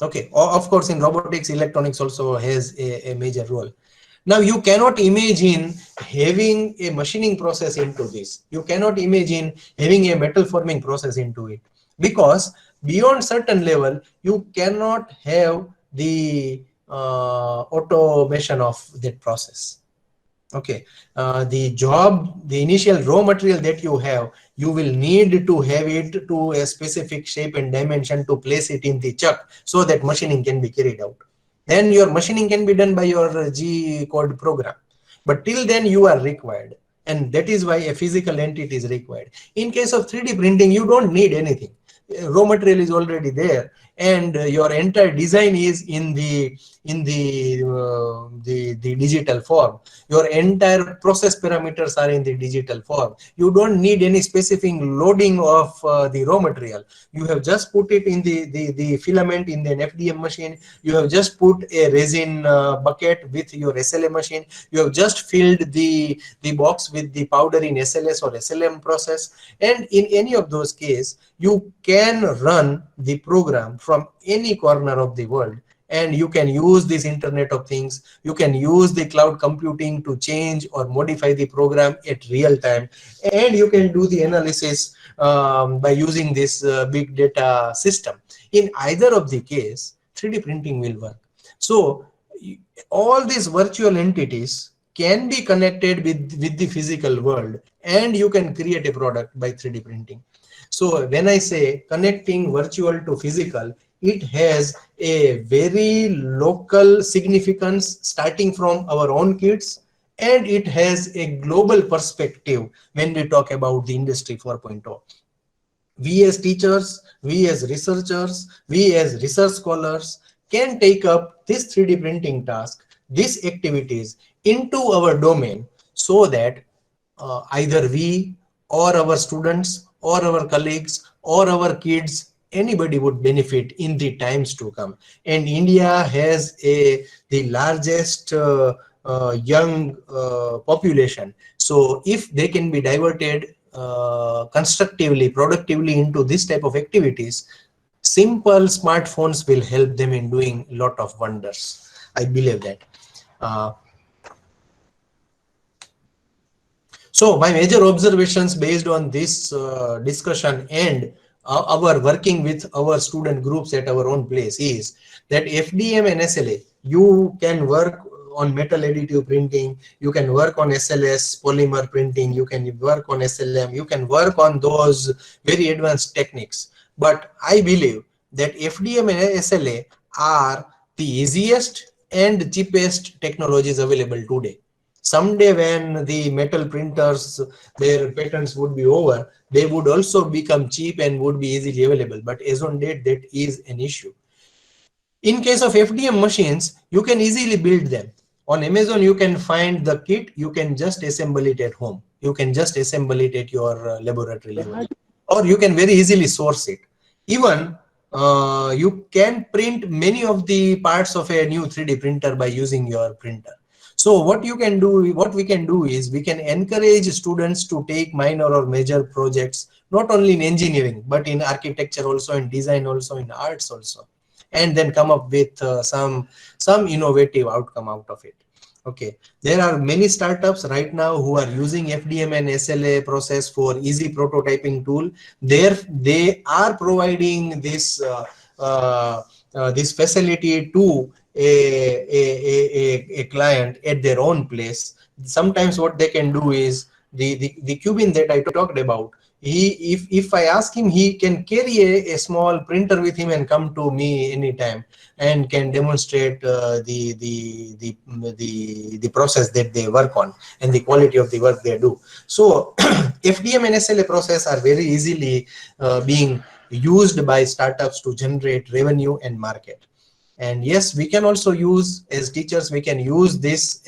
Okay, of course in robotics, electronics also has a major role. Now you cannot imagine having a machining process into this. You cannot imagine having a metal forming process into it, because Beyond certain level, you cannot have the automation of that process. Okay, the initial raw material that you have, you will need to have it to a specific shape and dimension to place it in the chuck so that machining can be carried out. Then your machining can be done by your G code program. But till then you are required. And that is why a physical entity is required. In case of 3D printing, you don't need anything. Raw material is already there, and your entire design is in the digital form. Your entire process parameters are in the digital form. You don't need any specific loading of the raw material. You have just put it in the filament in an FDM machine. You have just put a resin bucket with your SLA machine. You have just filled the box with the powder in SLS or SLM process. And in any of those cases, you can run the program from any corner of the world, and you can use this Internet of Things. You can use the cloud computing to change or modify the program at real time, and you can do the analysis by using this big data system. In either of the case, 3D printing will work. So all these virtual entities can be connected with the physical world, and you can create a product by 3D printing. So when I say connecting virtual to physical, it has a very local significance starting from our own kids, and it has a global perspective when we talk about the Industry 4.0. We as teachers, we as researchers, we as research scholars can take up this 3D printing task, these activities into our domain, so that either we or our students or our colleagues or our kids, anybody would benefit in the times to come. And India has the largest young population. So if they can be diverted constructively, productively into this type of activities, simple smartphones will help them in doing a lot of wonders. I believe that. So my major observations based on this discussion and our working with our student groups at our own place is that FDM and SLA, you can work on metal additive printing, you can work on SLS polymer printing, you can work on SLM, you can work on those very advanced techniques. But I believe that FDM and SLA are the easiest and cheapest technologies available today. Someday when the metal printers, their patents would be over, they would also become cheap and would be easily available. But as on date, that is an issue. In case of FDM machines, you can easily build them. On Amazon, you can find the kit, you can just assemble it at home. You can just assemble it at your laboratory level. Or you can very easily source it. Even you can print many of the parts of a new 3D printer by using your printer. So what we can do is we can encourage students to take minor or major projects, not only in engineering, but in architecture also, in design also, in arts also, and then come up with some innovative outcome out of it. Okay, there are many startups right now who are using FDM and SLA process for easy prototyping tool. They are providing this this facility to a client at their own place. Sometimes what they can do is the Cubin that I talked about, if I ask him, he can carry a small printer with him and come to me anytime and can demonstrate the process that they work on and the quality of the work they do. So FDM and SLA process are very easily being used by startups to generate revenue and market. And yes, we can also use, as teachers, we can use this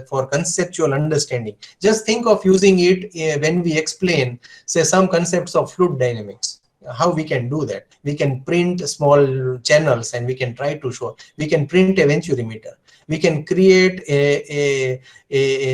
for conceptual understanding. Just think of using it when we explain, say, some concepts of fluid dynamics. How we can do that? We can print small channels and we can try to show. We can print a venturimeter. We can create a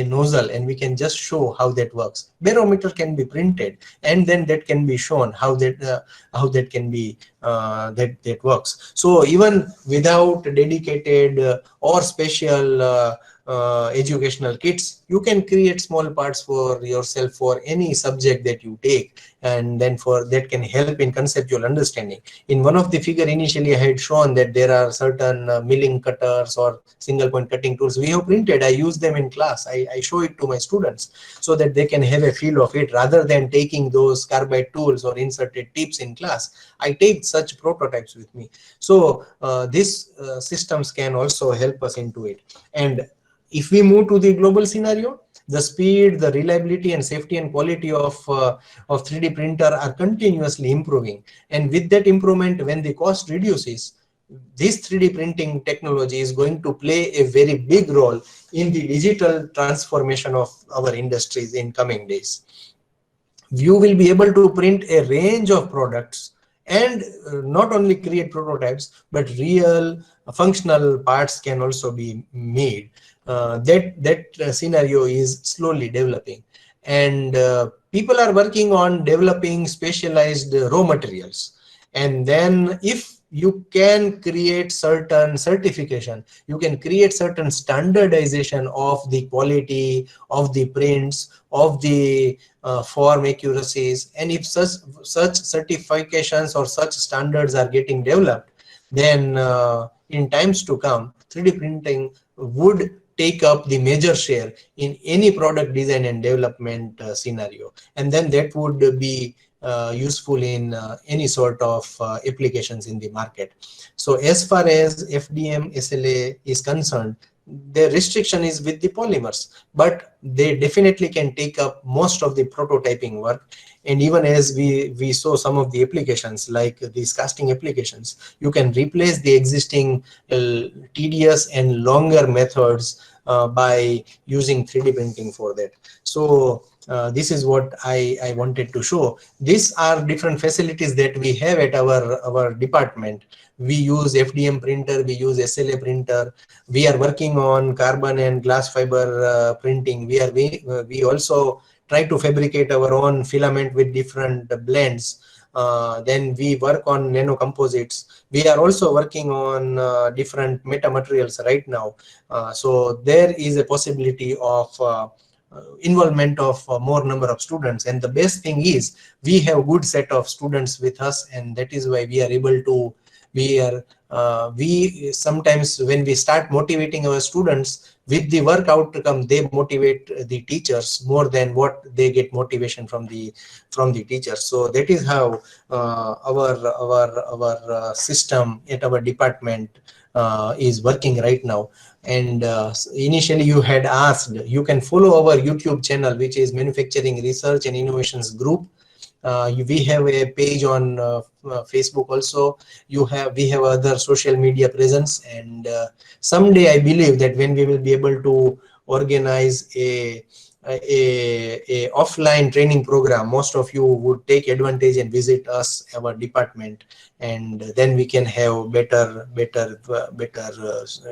nozzle and we can just show how that works. Barometer can be printed and then that can be shown how that can be that works. So even without dedicated or special educational kits, you can create small parts for yourself for any subject that you take, and then for that can help in conceptual understanding. In one of the figure initially I had shown that there are certain milling cutters or single point cutting tools we have printed. I use them in class. I show it to my students so that they can have a feel of it, rather than taking those carbide tools or inserted tips in class. I take such prototypes with me. So these systems can also help us into it. And if we move to the global scenario, the speed, the reliability, and safety and quality of 3D printer are continuously improving. And with that improvement, when the cost reduces, this 3D printing technology is going to play a very big role in the digital transformation of our industries in coming days. You will be able to print a range of products and not only create prototypes, but real functional parts can also be made. That scenario is slowly developing, and people are working on developing specialized raw materials. And then if you can create certain certification, you can create certain standardization of the quality of the prints, of the form accuracies, and if such certifications or such standards are getting developed, then in times to come 3D printing would take up the major share in any product design and development scenario, and then that would be useful in any sort of applications in the market. So as far as FDM SLA is concerned, the restriction is with the polymers, but they definitely can take up most of the prototyping work. And even as we saw some of the applications like these casting applications, you can replace the existing tedious and longer methods by using 3D printing for that. So this is what I wanted to show. These are different facilities that we have at our department. We use FDM printer, we use SLA printer, we are working on carbon and glass fiber printing. We also try to fabricate our own filament with different blends. Then we work on nano composites. We are also working on different metamaterials right now. So there is a possibility of involvement of more number of students, and the best thing is we have good set of students with us, and that is why we are able to we sometimes when we start motivating our students with the work outcome, they motivate the teachers more than what they get motivation from the teachers. So that is how our system at our department is working right now. And initially you had asked, you can follow our YouTube channel, which is Manufacturing Research and Innovations Group. We have a page on Facebook also. We have other social media presence, and someday I believe that when we will be able to organize a offline training program, most of you would take advantage and visit us, our department, and then we can have better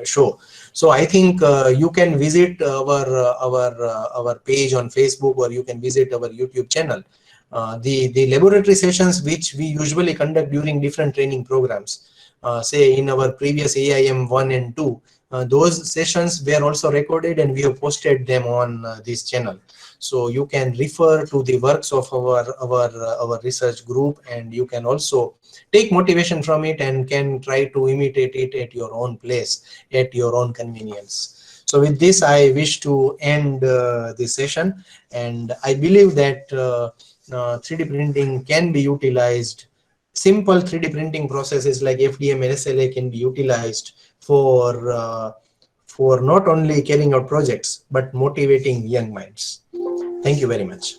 show. So I think you can visit our page on Facebook, or you can visit our YouTube channel. The laboratory sessions which we usually conduct during different training programs, say in our previous AIM 1 and 2, those sessions were also recorded and we have posted them on this channel. So you can refer to the works of our research group, and you can also take motivation from it and can try to imitate it at your own place, at your own convenience. So with this, I wish to end this session, and I believe that 3D printing can be utilized. Simple 3D printing processes like FDM and SLA can be utilized for not only carrying out projects but motivating young minds. Thank you very much.